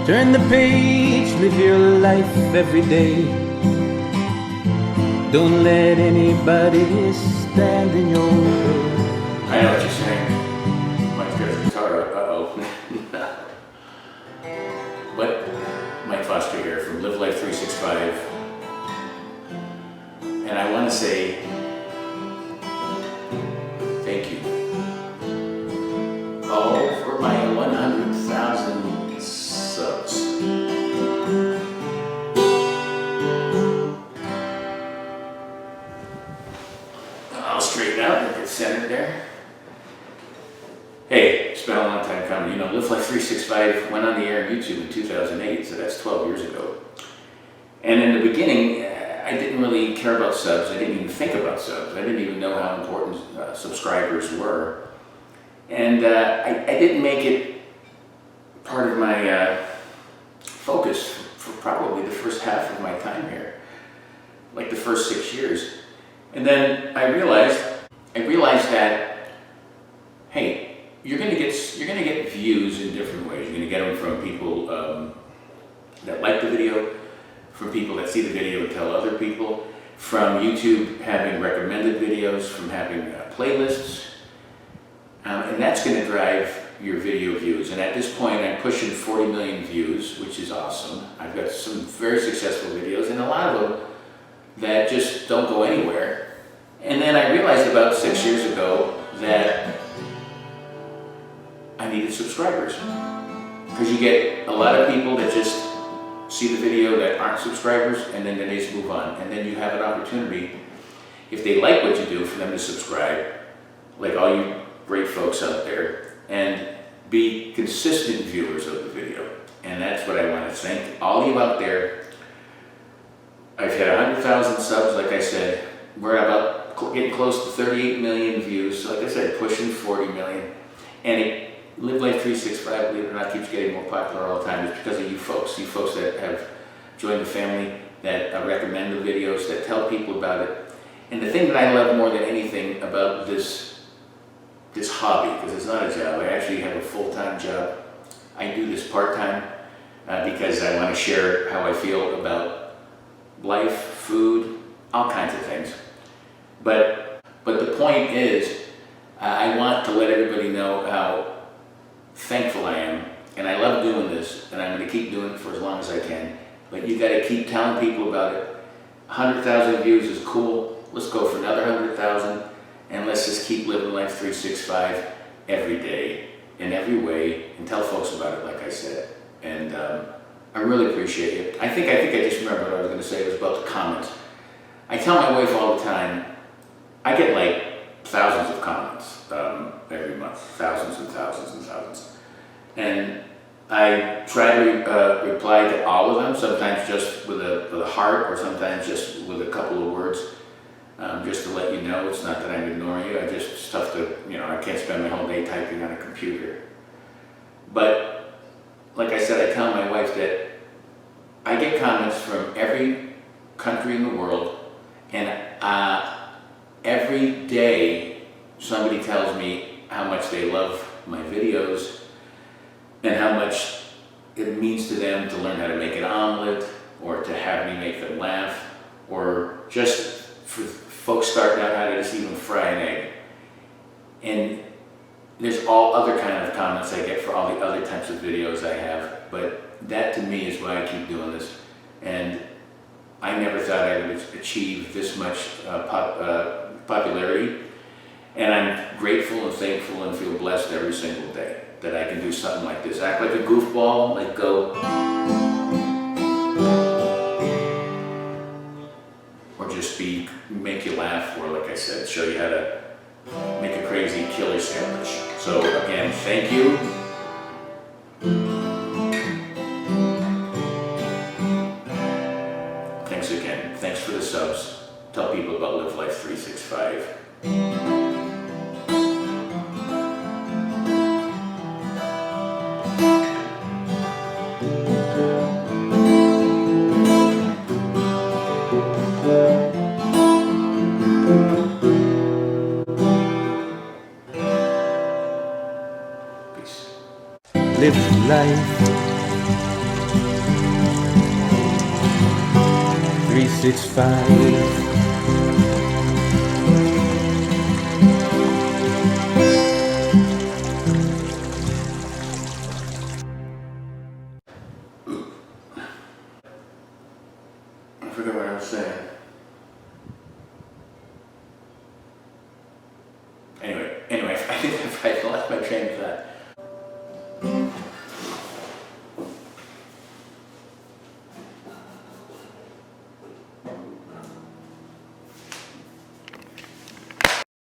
Turn the page, live your life every day. Don't let anybody stand in your way. I know what you're saying. Mike's got his guitar. Uh-oh. But Mike Foster here from Live Life 365. And I want to say thank you. Oh, for my 100,000 subs. I'll straighten out and get centered there. Hey, it's been a long time coming. You know, Live Life 365 went on the air on YouTube in 2008, so that's 12 years ago. And in the beginning, I didn't really care about subs. I didn't even think about subs. I didn't even know how important subscribers were. And I didn't make it part of my focus for probably the first half of my time here, like the first 6 years. And then I realized that, hey, you're gonna get views in different ways. You're gonna get them from people that like the video, from people that see the video and tell other people, from YouTube having recommended videos, from having playlists, and that's gonna drive your video views. And at this point, I'm pushing 40 million views, which is awesome. I've got some very successful videos, and a lot of them that just don't go anywhere. And then I realized about 6 years ago that I needed subscribers. Because you get a lot of people that just see the video that aren't subscribers, and then they just move on. And then you have an opportunity, if they like what you do, for them to subscribe, like all you great folks out there, and be consistent viewers of the video. And that's what I want to thank all you out there. I've had 100,000 subs, like I said. We're about getting close to 38 million views. So like I said, pushing 40 million. And Live Life 365, believe it or not, keeps getting more popular all the time. It's because of you folks that have joined the family, that recommend the videos, that tell people about it. And the thing that I love more than anything about this hobby, because it's not a job, I actually have a full-time job. I do this part-time because I want to share how I feel about life, food, all kinds of things. But the point is, I want to let everybody know how thankful I am, and I love doing this, and I'm going to keep doing it for as long as I can. But you got to keep telling people about it. 100,000 views is cool. Let's go for another 100,000, and let's just keep living Life 365 every day, in every way, and tell folks about it, like I said. And I really appreciate it. I think I just remembered what I was going to say. It was about the comments. I tell my wife all the time, I get like thousands of comments every month, thousands and thousands and thousands. And I try to reply to all of them, sometimes just with a heart, or sometimes just with a couple of words, just to let you know. It's not that I'm ignoring you, it's stuff that, I can't spend my whole day typing on a computer. But like I said, I tell my wife that I get comments from every country in the world, and every day somebody tells me how much they love my videos and how much it means to them to learn how to make an omelet, or to have me make them laugh, or just for folks starting out how to just even fry an egg. And there's all other kind of comments I get for all the other types of videos I have, but that to me is why I keep doing this. And I never thought I would achieve this much popularity, and I'm grateful and thankful and feel blessed every single day that I can do something like this. Act like a goofball, like go, or just make you laugh, or like I said, show you how to make a crazy killer sandwich. So again, thank you. Thanks again. Thanks for the subs. Tell people about Live Life 365. Live life 665. I forgot what I was saying.